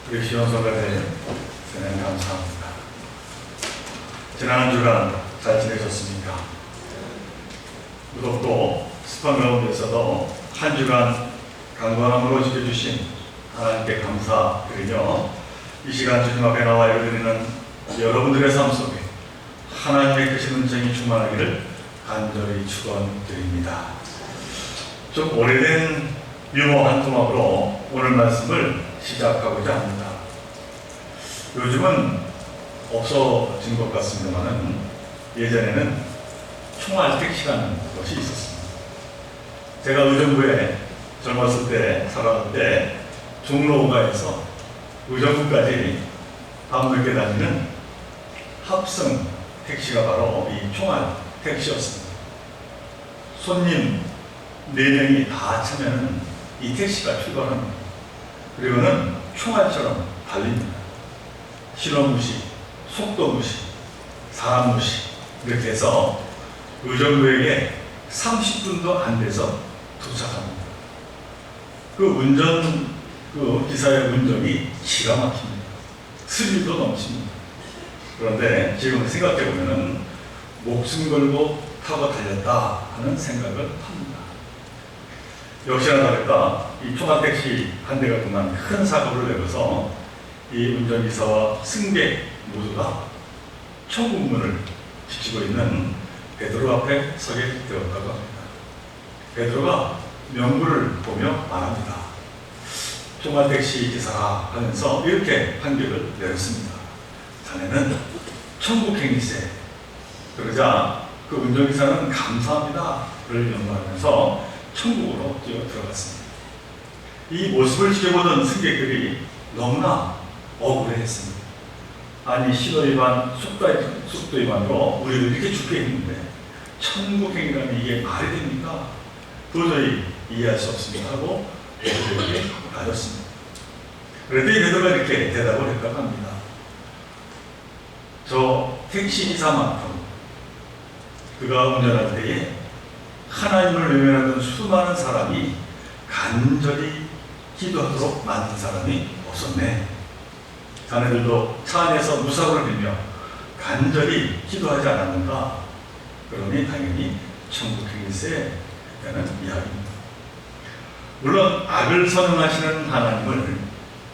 우리 시원소가대 하나님 감사합니다. 지난 한 주간 잘 지내셨습니까? 무덥고 습한 가운데서도 한 주간 강건함으로 지켜주신 하나님께 감사드리며 이 시간 주님 앞에 나와 예배드리는 여러분들의 삶 속에 하나님의 크신 은총이 충만하기를 간절히 축원드립니다. 좀 오래된 유머 한 토막으로 오늘 말씀을 시작하고자 합니다. 요즘은 없어진 것 같습니다만 예전에는 총알 택시라는 것이 있었습니다. 제가 의정부에 젊었을 때 살아갈 때 종로가에서 의정부까지 밤늦게 다니는 합성 택시가 바로 이 총알 택시였습니다. 손님 4명이 다 차면은 이 택시가 출발합니다. 그리고는 총알처럼 달립니다. 신호 무시, 속도 무시, 사람 무시 이렇게 해서 의정부에게 30분도 안 돼서 도착합니다. 그 기사의 운전이 기가 막힙니다. 스릴도 넘칩니다. 그런데 지금 생각해보면 목숨 걸고 타고 달렸다 하는 생각을 합니다. 역시나 다를까 이 총알택시 한 대가 그만 큰 사고를 내면서 이 운전기사와 승객 모두가 천국문을 지키고 있는 베드로 앞에 서게 되었다고 합니다. 베드로가 명부를 보며 말합니다. 총알택시 기사라 하면서 이렇게 판결을 내렸습니다. 자네는 천국행이세. 그러자 그 운전기사는 감사합니다를 연구하면서 천국으로 뛰어 들어갔습니다. 이 모습을 지켜보던 승객들이 너무나 억울해했습니다. 아니 신호위반, 속도위반으로 우리를 이렇게 죽게 했는데 천국행이라니 이게 말이 됩니까? 도저히 이해할 수 없습니다 하고 베드로에게 가졌습니다. 그런데 베드로가 이렇게 대답을 했다고 합니다. 저 택시기사만큼 그가 운전할 때에 하나님을 외면하던 수많은 사람이 간절히 기도하도록 만든 사람이 없었네. 자네들도 차 안에서 무사고를 빌며 간절히 기도하지 않았는가? 그러니 당연히 천국행일세 라는 이야기입니다. 물론 악을 선언하시는 하나님을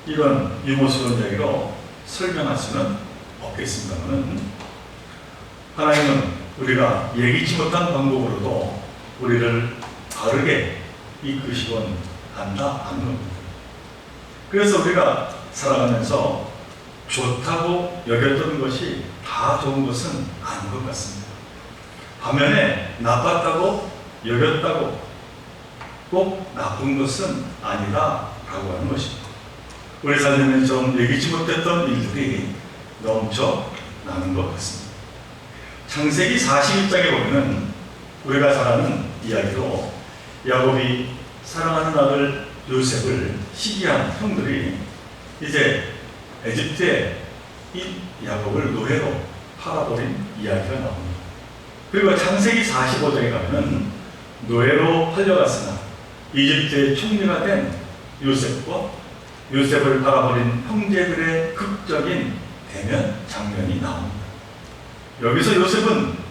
이런 유머스러운 이야기로 설명할 수는 없겠습니다만 하나님은 우리가 예기치 못한 방법으로도 우리를 바르게 이끄시곤 한다 하는 겁니다. 그래서 우리가 살아가면서 좋다고 여겼던 것이 다 좋은 것은 아닌 것 같습니다. 반면에 나빴다고 여겼다고 꼭 나쁜 것은 아니다라고 하는 것입니다. 우리 삶에는 좀 예기치 못했던 일들이 넘쳐나는 것 같습니다. 창세기 41장에 보면 우리가 잘 아는 이야기로 야곱이 사랑하는 아들 요셉을 시기한 형들이 이제 에집트에 이 야곱을 노예로 팔아버린 이야기가 나옵니다. 그리고 창세기 45장에 가면 노예로 팔려갔으나 이집트의 총리가 된 요셉과 요셉을 팔아버린 형제들의 극적인 대면 장면이 나옵니다. 여기서 요셉은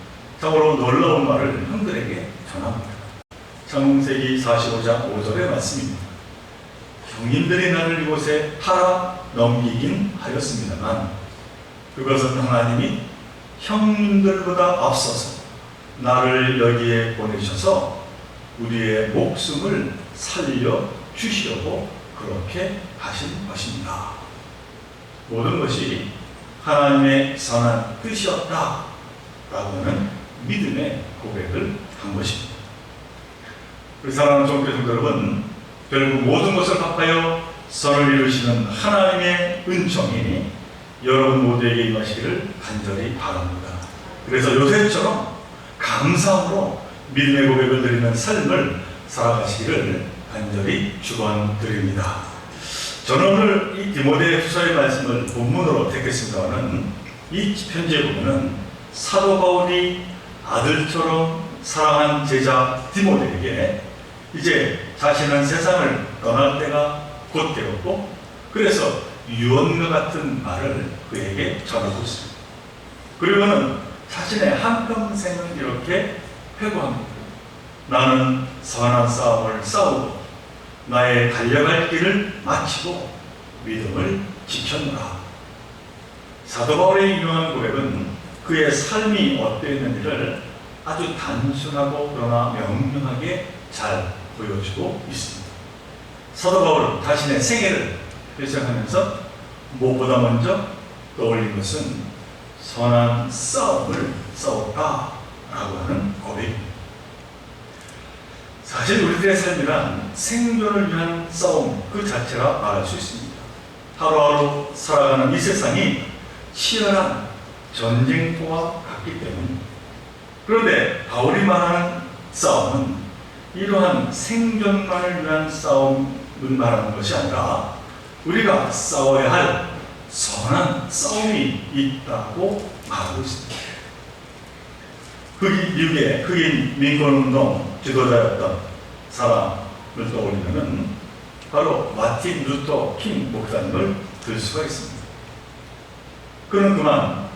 참으로 놀라운 말을 형들에게 전합니다. 창세기 45장 5절의 말씀입니다. 형님들이 나를 이곳에 팔아 넘기긴 하였습니다만 그것은 하나님이 형님들보다 앞서서 나를 여기에 보내셔서 우리의 목숨을 살려주시려고 그렇게 하신 것입니다. 모든 것이 하나님의 선한 뜻이었다 라고 하는 믿음의 고백을 한 것입니다. 우리 사랑하는 종교徒 여러분, 결국 모든 것을 합하여 선을 이루시는 하나님의 은총이 여러분 모두에게 임하시기를 간절히 바랍니다. 그래서 요셉처럼 감사함으로 믿음의 고백을 드리는 삶을 살아가시기를 간절히 축원드립니다. 저는 오늘 이 디모데후서의 말씀을 본문으로 택했습니다만 이 편지에 보면 사도 바울이 아들처럼 사랑한 제자 디모데에게 이제 자신은 세상을 떠날 때가 곧 되었고 그래서 유언과 같은 말을 그에게 전하고 있습니다. 그리고는 자신의 한평생을 이렇게 회고합니다. 나는 선한 싸움을 싸우고 나의 달려갈 길을 마치고 믿음을 지켰노라. 사도 바울의 유명한 고백은 그의 삶이 어땠는지를 아주 단순하고 그러나 명료하게 잘 보여주고 있습니다. 사도 바울은 자신의 생애를 회상하면서 무엇보다 먼저 떠올린 것은 선한 싸움을 싸웠다라고 하는 고백입니다. 사실 우리들의 삶이란 생존을 위한 싸움 그 자체라 말할 수 있습니다. 하루하루 살아가는 이 세상이 치열한 전쟁터와 같기 때문입니다. 그런데 바울이 말하는 싸움은 이러한 생존만을 위한 싸움을 말하는 것이 아니라 우리가 싸워야 할 선한 싸움이 있다고 말하고 있습니다. 미국의 흑인 민권운동 지도자였던 사람을 떠올리면 바로 마틴 루터 킹 목사님을 들 수가 있습니다. 그는 그만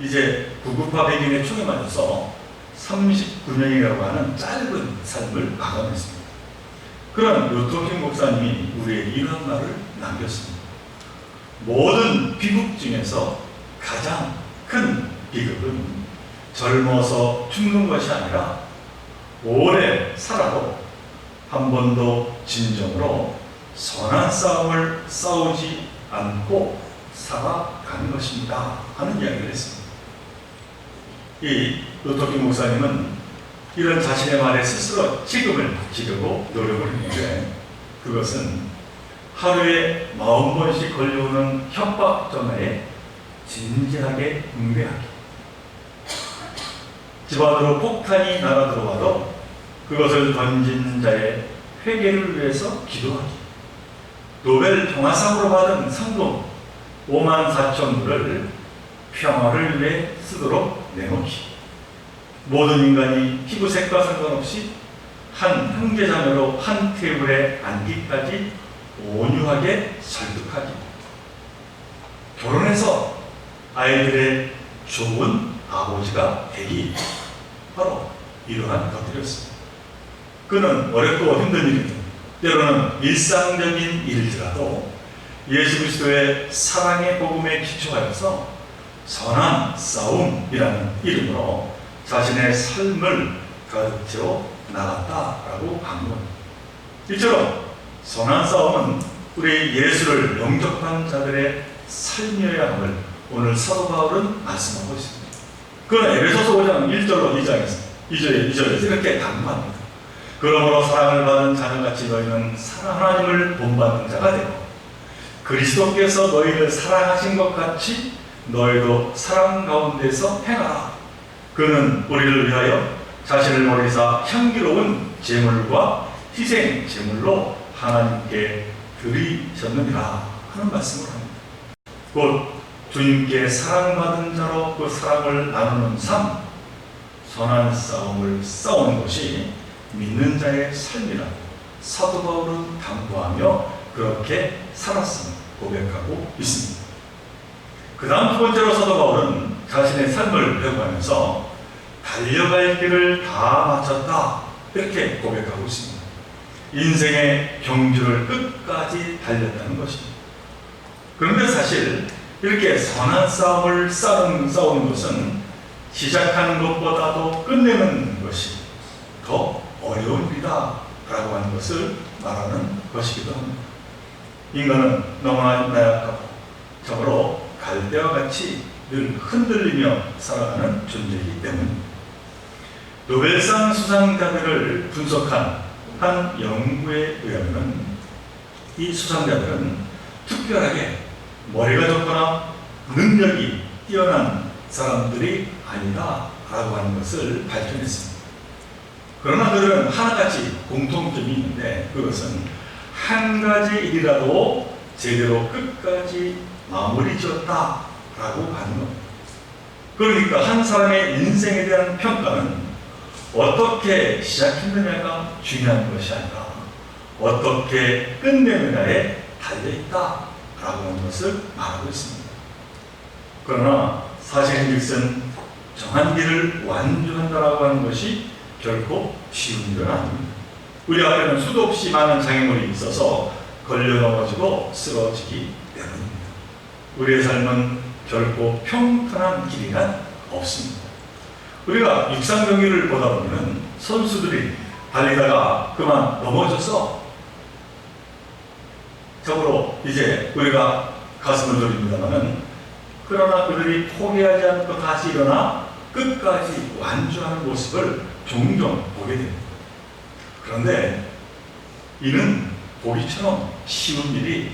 이제 구급파 백인의 총에 맞아서 39년이라고 하는 짧은 삶을 마감했습니다. 그런 루터 킹 목사님이 우리에게 이런 말을 남겼습니다. 모든 비극 중에서 가장 큰 비극은 젊어서 죽는 것이 아니라 오래 살아도 한 번도 진정으로 선한 싸움을 싸우지 않고 살아가는 것입니다 하는 이야기를 했습니다. 이 루터킹 목사님은 이런 자신의 말에 스스로 책임을 지려고 노력을 했는데 그것은 하루에 40번씩 걸려오는 협박 전화에 진지하게 응대하기, 집안으로 폭탄이 날아들어와도 그것을 던진 자의 회개를 위해서 기도하기, 노벨 평화상으로 받은 상금 54,000불을 평화를 위해 쓰도록 내놓기, 모든 인간이 피부색과 상관없이 한 형제자매로 한 테이블에 앉기까지 온유하게 설득하기, 결혼해서 아이들의 좋은 아버지가 되기, 바로 이러한 것들이었습니다. 그는 어렵고 힘든 일이든 때로는 일상적인 일이라도 예수 그리스도의 사랑의 복음에 기초하여서 선한 싸움이라는 이름으로 자신의 삶을 가득 채워 나갔다라고 하는 겁니다. 이처럼 선한 싸움은 우리 예수를 영접한 자들의 삶이어야 함을 오늘 사도 바울은 말씀하고 있습니다. 그는 에베소서 5장 1절로 2절에서 이렇게 강조합니다. 그러므로 사랑을 받은 자녀같이 너희는 하나님을 본받는 자가 되고 그리스도께서 너희를 사랑하신 것 같이 너희도 사랑 가운데서 행하라. 그는 우리를 위하여 자신을 버리사 향기로운 제물과 희생 제물로 하나님께 드리셨느니라 하는 말씀을 합니다. 곧 주님께 사랑받은 자로 그 사랑을 나누는 삶, 선한 싸움을 싸우는 것이 믿는 자의 삶이라고 사도 바울은 당부하며 그렇게 살았음을 고백하고 있습니다. 그 다음 두 번째로 사도 바울은 자신의 삶을 회고하면서 달려갈 길을 다 마쳤다 이렇게 고백하고 있습니다. 인생의 경주를 끝까지 달렸다는 것입니다. 그런데 사실 이렇게 선한 싸움을 싸우는 것은 시작하는 것보다도 끝내는 것이 더 어려운 일이다 라고 하는 것을 말하는 것이기도 합니다. 인간은 너무나 나약하고 저로 갈대와 같이 늘 흔들리며 살아가는 존재이기 때문입니다. 노벨상 수상자들을 분석한 한 연구에 의하면 이 수상자들은 특별하게 머리가 좋거나 능력이 뛰어난 사람들이 아니다 라고 하는 것을 발견했습니다. 그러나 그들은 하나같이 공통점이 있는데 그것은 한 가지 일이라도 제대로 끝까지 마무리 지었다 라고 하는 겁니다. 그러니까 한 사람의 인생에 대한 평가는 어떻게 시작했느냐가 중요한 것이 아니라 어떻게 끝내느냐에 달려있다 라고 하는 것을 말하고 있습니다. 그러나 사실 핸드릭스는 정한 길을 완주한다라고 하는 것이 결코 쉬운 일은 아닙니다. 우리 앞에는 수도 없이 많은 장애물이 있어서 걸려 넘어지고 쓰러지기 때문입니다. 우리의 삶은 결코 평탄한 길이란 없습니다. 우리가 육상 경기를 보다 보면 선수들이 달리다가 그만 넘어져서 적으로 이제 우리가 가슴을 돌립니다만은, 그러나 그들이 포기하지 않고 다시 일어나 끝까지 완주하는 모습을 종종 보게 됩니다. 그런데 이는 보기처럼 쉬운 일이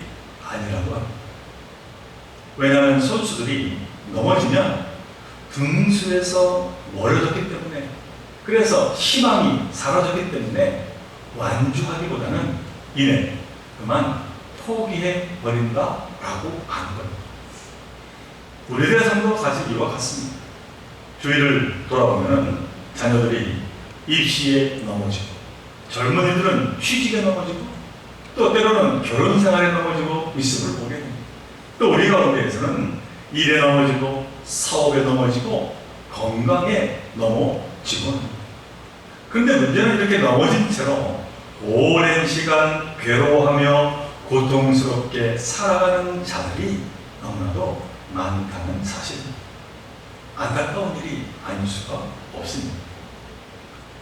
아니라고 합니다. 왜냐하면 선수들이 넘어지면 등수에서 멀어졌기 때문에, 그래서 희망이 사라졌기 때문에 완주하기보다는 이내 그만 포기해 버린다라고 하는 겁니다. 우리들의 삶도 사실 이와 같습니다. 주위를 돌아보면 자녀들이 입시에 넘어지고, 젊은이들은 취직에 넘어지고, 또 때로는 결혼 생활에 넘어지고 있음을 보게 됩니다. 또 우리 가운데에서는 일에 넘어지고, 사업에 넘어지고, 건강에 넘어지고 합니다. 그런데 문제는 이렇게 넘어진 채로 오랜 시간 괴로워하며 고통스럽게 살아가는 자들이 너무나도 많다는 사실입니다. 안타까운 일이 아닐 수가 없습니다.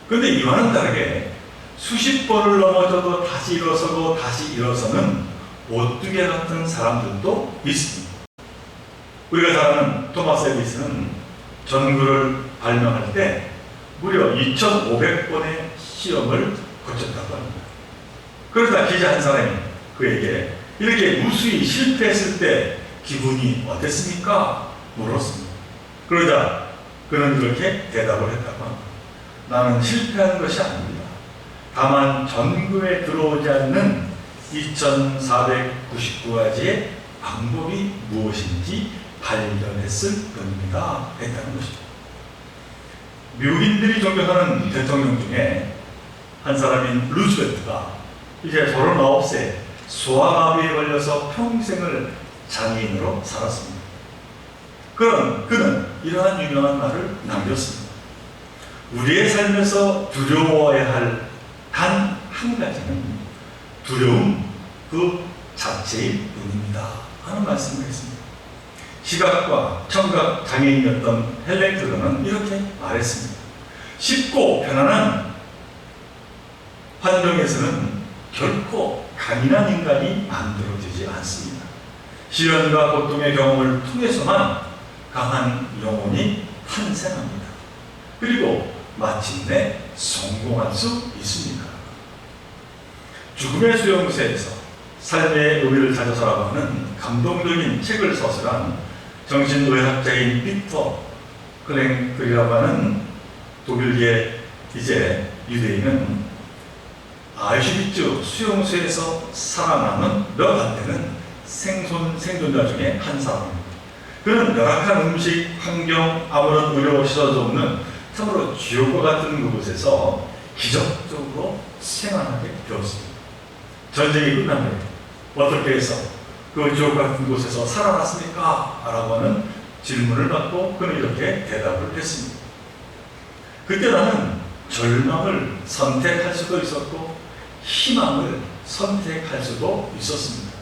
그런데 이와는 다르게 수십 번을 넘어져도 다시 일어서고 다시 일어서는 오뚜기 같은 사람들도 있습니다. 우리가 잘 아는 토마스 에디슨은 전구를 발명할 때 무려 2,500번의 시험을 거쳤다고 합니다. 그러다 기자 한 사람이 그에게 이렇게 무수히 실패했을 때 기분이 어땠습니까? 물었습니다. 그러자 그는 그렇게 대답을 했다고 합니다. 나는 실패한 것이 아닙니다. 다만 전구에 들어오지 않는 2,499가지의 방법이 무엇인지 발견했을 뿐입니다. 했다는 것이죠. 미국인들이 존경하는 대통령 중에 한 사람인 루즈벨트가 이제 39세 소아마비에 걸려서 평생을 장애인으로 살았습니다. 그는 이러한 유명한 말을 남겼습니다. 우리의 삶에서 두려워해야 할 단 한 가지는 두려움 그 자체일 뿐입니다 하는 말씀을 했습니다. 시각과 청각 장애인이었던 헬렌 클러는 이렇게 말했습니다. 쉽고 편안한 환경에서는 결코 강인한 인간이 만들어지지 않습니다. 시련과 고통의 경험을 통해서만 강한 영혼이 탄생합니다. 그리고 마침내 성공할 수 있습니다. 죽음의 수용소에서 삶의 의미를 찾아서라고 하는 감동적인 책을 서술한 정신의학자인 피터 클랭클이라고 하는 독일계 이제 유대인은 아우슈비츠 수용소에서 살아남은 몇 안 되는 생존자 중에 한 사람입니다. 그는 열악한 음식, 환경, 아무런 의료 시설도 없는 참으로 지옥과 같은 그곳에서 기적적으로 생활하게 되었습니다. 전쟁이 끝난 후에 어떻게 해서 그 지옥 같은 곳에서 살아났습니까? 라고 하는 질문을 받고 그는 이렇게 대답을 했습니다. 그때 나는 절망을 선택할 수도 있었고 희망을 선택할 수도 있었습니다.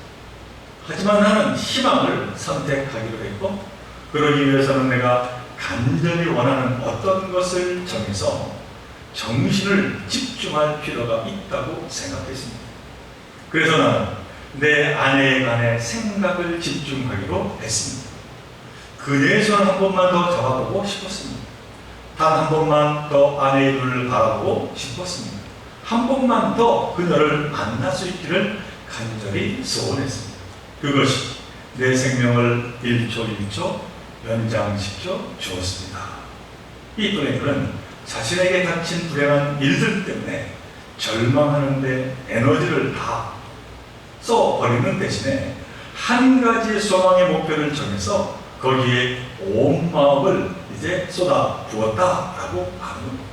하지만 나는 희망을 선택하기로 했고, 그러기 위해서는 내가 간절히 원하는 어떤 것을 정해서 정신을 집중할 필요가 있다고 생각했습니다. 그래서 나는 내 아내에 관해 생각을 집중하기로 했습니다. 그녀의 손을 한 번만 더 잡아보고 싶었습니다. 단 한 번만 더 아내의 눈을 바라보고 싶었습니다. 한 번만 더 그녀를 만날 수 있기를 간절히 소원했습니다. 그것이 내 생명을 1초 1초 연장시켜 주었습니다. 이 플랭크는 자신에게 닥친 불행한 일들 때문에 절망하는데 에너지를 다 써버리는 대신에 한 가지의 소망의 목표를 정해서 거기에 온 마음을 이제 쏟아 부었다라고 하는 겁니다.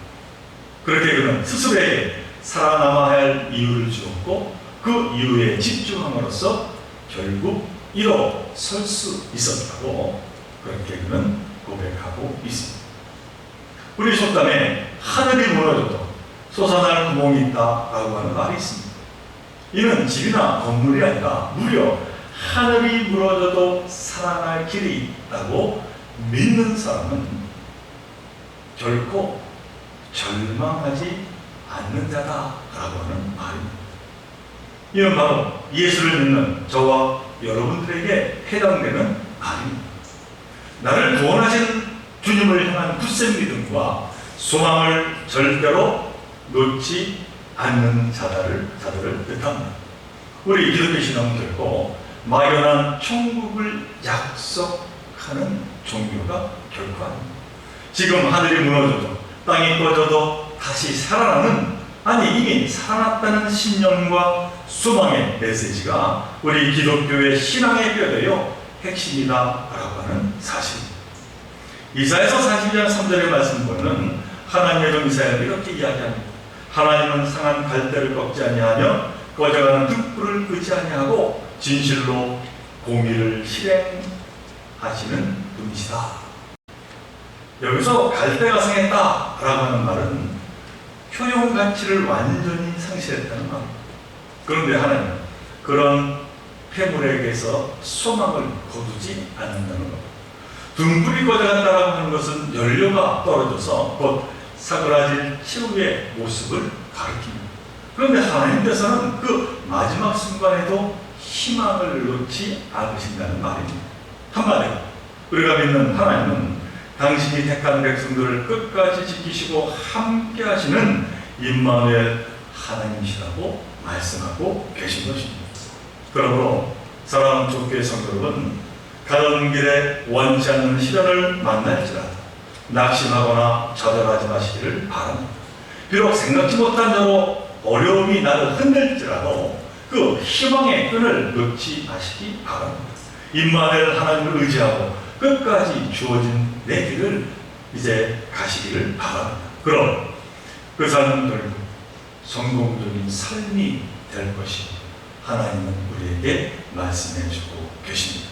그렇게 그는 스스로에게 살아남아야 할 이유를 주었고, 그 이유에 집중함으로써 결국 일어설 수 있었다고 그렇게 그는 고백하고 있습니다. 우리 속담에 하늘이 무너져도 솟아날 구멍이 있다라고 하는 말이 있습니다. 이는 집이나 건물이 아니라 무려 하늘이 무너져도 살아날 길이 있다고 믿는 사람은 결코 절망하지 않는 자다라고 하는 말입니다. 이는 바로 예수를 믿는 저와 여러분들에게 해당되는 말입니다. 나를 구원하신 주님을 향한 굳센 믿음과 소망을 절대로 놓지 않는 자들을 뜻합니다. 우리 기독교 신앙은 결코 막연한 천국을 약속하는 종교가 결코 아닙니다. 지금 하늘이 무너져도 땅이 꺼져도 다시 살아나는, 아니 이미 살아났다는 신념과 소망의 메시지가 우리 기독교의 신앙의 뼈대요 핵심이다라고 하는 사실입니다. 이사야서 42장 3절의 말씀 보면 하나님의 종 이사야가 이렇게 이야기합니다. 하나님은 상한 갈대를 꺾지 아니하며 꺼져가는 등불을 끄지 아니하고 진실로 공의를 실행하시는 분이시다. 여기서 갈대가 상했다라고 하는 말은 효용 가치를 완전히 상실했다는 말입니다. 그런데 하나님은 그런 폐물에게서 소망을 거두지 않는다는 겁니다. 등불이 꺼져간다라고 하는 것은 연료가 떨어져서 곧 사그라질 최후의 모습을 가리킵니다. 그런데 하나님께서는 그 마지막 순간에도 희망을 놓지 않으신다는 말입니다. 한마디로 우리가 믿는 하나님은 당신이 택한 백성들을 끝까지 지키시고 함께 하시는 임마누엘 하나님이시라고 말씀하고 계신 것입니다. 그러므로 사랑하는 주교회 성도 여러분, 가는 길에 원치 않는 시련을 만날지라도 낙심하거나 좌절하지 마시기를 바랍니다. 비록 생각지 못한 대로 어려움이 나를 흔들지라도 그 희망의 끈을 놓지 마시기 바랍니다. 임마누엘 하나님을 의지하고 끝까지 주어진 내 길을 이제 가시기를 바랍니다. 그럼 그 삶은 결국 성공적인 삶이 될 것이 하나님은 우리에게 말씀해주고 계십니다.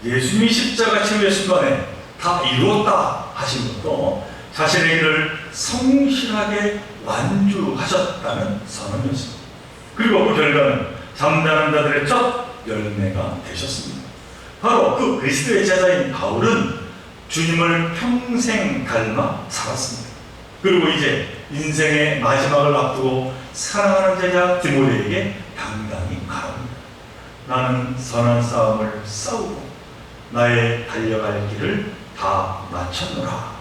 예수님이 십자가 치유의 순간에 다 이루었다 하신 것도 자신의 일을 성실하게 완주하셨다는 선언이었습니다. 그리고 그 결과는 잠자는 자들의 첫 열매가 되셨습니다. 바로 그 그리스도의 제자인 바울은 주님을 평생 닮아 살았습니다. 그리고 이제 인생의 마지막을 앞두고 사랑하는 제자 디모데에게 당당히 말합니다. 나는 선한 싸움을 싸우고 나의 달려갈 길을 다 마쳤노라.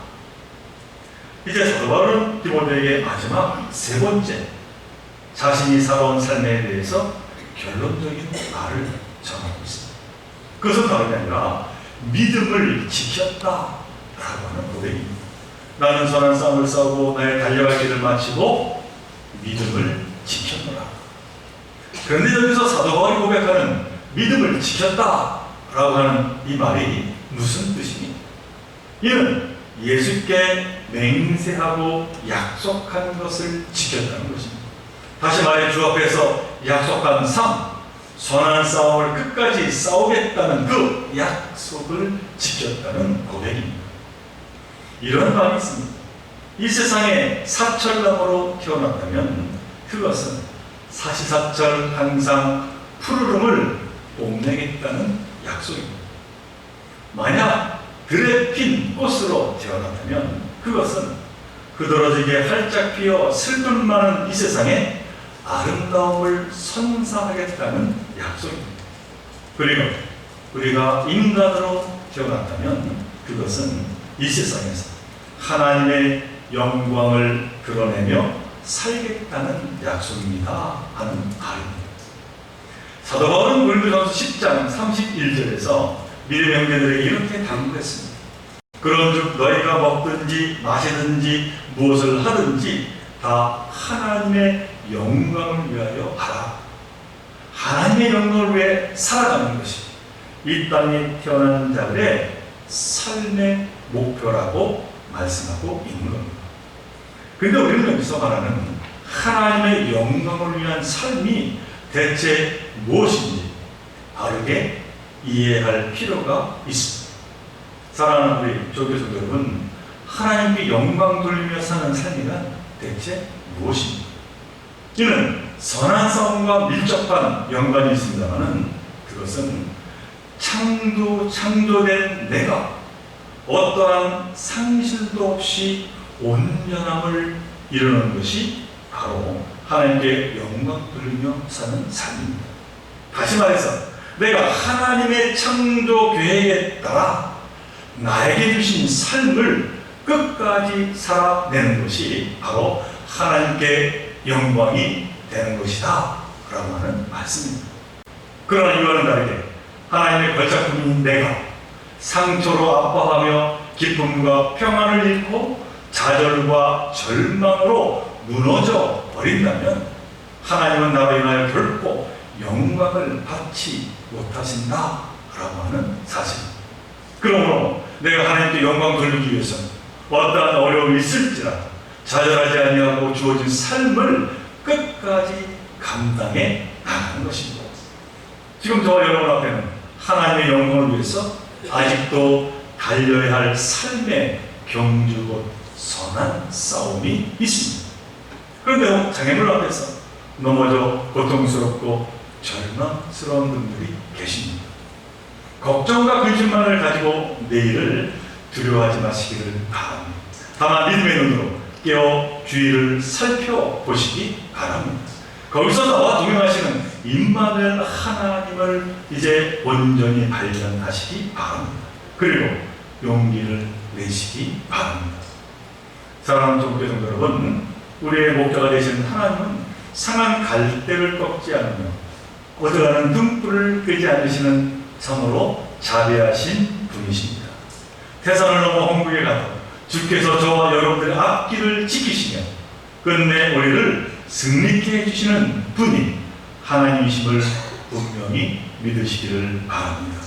이제 사도 바울은 디모데에게 마지막 세 번째 자신이 살아온 삶에 대해서 결론적인 말을 전하고 있습니다. 그것은 다름이 아니라 믿음을 지켰다라고 하는 고백입니다. 나는 선한 싸움을 싸우고 나의 달려갈 길을 마치고 믿음을 지켰노라. 그런데 여기서 사도 바울이 고백하는 믿음을 지켰다라고 하는 이 말이 무슨 뜻입니까? 이는 예수께 맹세하고 약속한 것을 지켰다는 것입니다. 다시 말해 주 앞에서 약속한 삶, 선한 싸움을 끝까지 싸우겠다는 그 약속을 지켰다는 고백입니다. 이런 말이 있습니다. 이 세상에 사철나무로 태어났다면 그것은 사시사철 항상 푸르름을 뽐내겠다는 약속입니다. 만약 들에 핀 꽃으로 태어났다면 그것은 흐드러지게 활짝 피어 슬픔 많은 이 세상에 아름다움을 선사하겠다는 약속입니다. 그리고 우리가 인간으로 태어났다면 그것은 이 세상에서 하나님의 영광을 드러내며 살겠다는 약속입니다 하는 말입니다. 사도 바울은 고린도전서 10장 31절에서 믿음의 형제들에게 이렇게 당부했습니다. 그런즉 너희가 먹든지 마시든지 무엇을 하든지 다 하나님의 영광을 위하여 하라. 하나님의 영광을 위해 살아가는 것이 이 땅에 태어난 자들의 삶의 목표라고 말씀하고 있는 겁니다. 그런데 우리는 여기서 말하는 하나님의 영광을 위한 삶이 대체 무엇인지 바르게 이해할 필요가 있습니다. 사랑하는 우리 조교성 여러분, 하나님께 영광 돌리며 사는 삶이란 대체 무엇입니까? 이는 선한 싸움과 밀접한 연관이 있습니다만 그것은 창조된 내가 어떠한 상실도 없이 온전함을 이루는 것이 바로 하나님께 영광 돌리며 사는 삶입니다. 다시 말해서 내가 하나님의 창조 계획에 따라 나에게 주신 삶을 끝까지 살아내는 것이 바로 하나님께 영광이 되는 것이다 라고 하는 말씀입니다. 그러나 이와는 다르게 하나님의 걸작품인 내가 상처로 아파하며 기쁨과 평안을 잃고 좌절과 절망으로 무너져 버린다면 하나님은 나로 인하여 결코 영광을 받지 못하신다 라고 하는 사실입니다. 그러므로 내가 하나님께 영광 돌리기 위해서는 어떠한 어려움이 있을지라도 좌절하지 아니하고 주어진 삶을 끝까지 감당해 나가는 것입니다. 지금 저와 여러분 앞에는 하나님의 영광을 위해서 아직도 달려야 할 삶의 경주 곧 선한 싸움이 있습니다. 그런데 장애물 앞에서 넘어져 고통스럽고 절망스러운 분들이 계십니다. 걱정과 근심만을 가지고 내일을 두려워하지 마시기를 바랍니다. 다만 믿음의 눈으로 깨어 주위를 살펴보시기 바랍니다. 거기서 나와 동행하시는 임마누엘 하나님을 이제 온전히 발견하시기 바랍니다. 그리고 용기를 내시기 바랍니다. 사랑하는 조국교성 여러분, 우리의 목자가 되신 하나님은 상한 갈대를 꺾지 않으며 어두가는 등불을 끄지 않으시는 참으로 자비하신 분이십니다. 태산을 넘어 홍국에 가도 주께서 저와 여러분들의 앞길을 지키시며 끝내 우리를 승리케 해주시는 분이 하나님이심을 분명히 믿으시기를 바랍니다.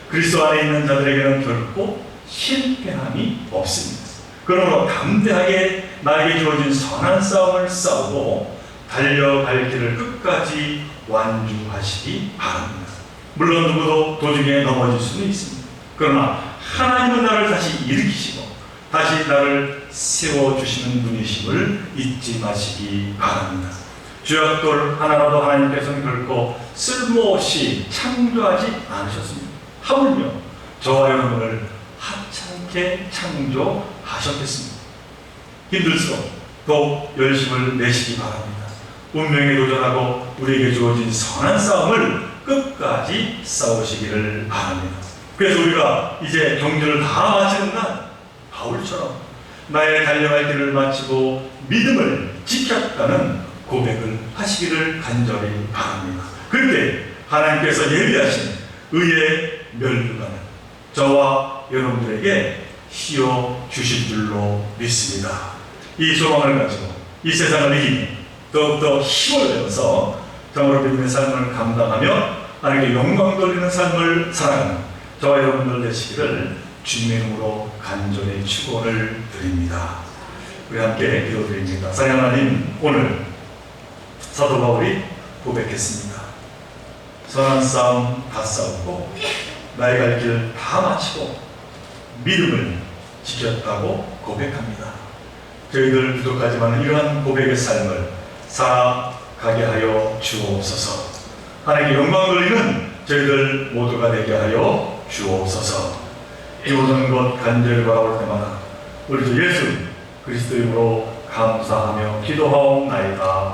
그리스도 안에 있는 자들에게는 결코 실패함이 없습니다. 그러므로 담대하게 나에게 주어진 선한 싸움을 싸우고 달려갈 길을 끝까지 완주하시기 바랍니다. 물론 누구도 도중에 넘어질 수는 있습니다. 그러나 하나님은 나를 다시 일으키시고 다시 나를 세워주시는 분이심을 잊지 마시기 바랍니다. 죄악돌 하나라도 하나님께서는 결코 쓸모없이 창조하지 않으셨습니다. 하물며 저와 여러분을 하찮게 창조하셨겠습니다. 힘들수록 더욱 열심을 내시기 바랍니다. 운명에 도전하고 우리에게 주어진 선한 싸움을 끝까지 싸우시기를 바랍니다. 그래서 우리가 이제 경주를 다 마치는 날 바울처럼 나의 달려갈 길을 마치고 믿음을 지켰다는 고백을 하시기를 간절히 바랍니다. 그때 하나님께서 예비하신 의의 면류관을 저와 여러분들에게 씌워 주실 줄로 믿습니다. 이 소망을 가지고 이 세상을 이기며 더욱더 힘을 내어서 정으로 믿음의 삶을 감당하며 하나님께 영광 돌리는 삶을 살아가는 저와 여러분들 되시기를 주님의 이름으로 간절히 축원을 드립니다. 우리 함께 기도드립니다. 사랑하는 하나님, 오늘 사도 바울이 고백했습니다. 선한 싸움 다 싸우고 나의 갈 길 다 마치고 믿음을 지켰다고 고백합니다. 저희들 부족하지만 이러한 고백의 삶을 살아가게 하여 주옵소서. 하나님께 영광 돌리는 저희들 모두가 되게 하여 주옵소서. 이 모든 것 간절히 바라볼 때마다 우리 주 예수 그리스도 이름으로 감사하며 기도하옵나이다.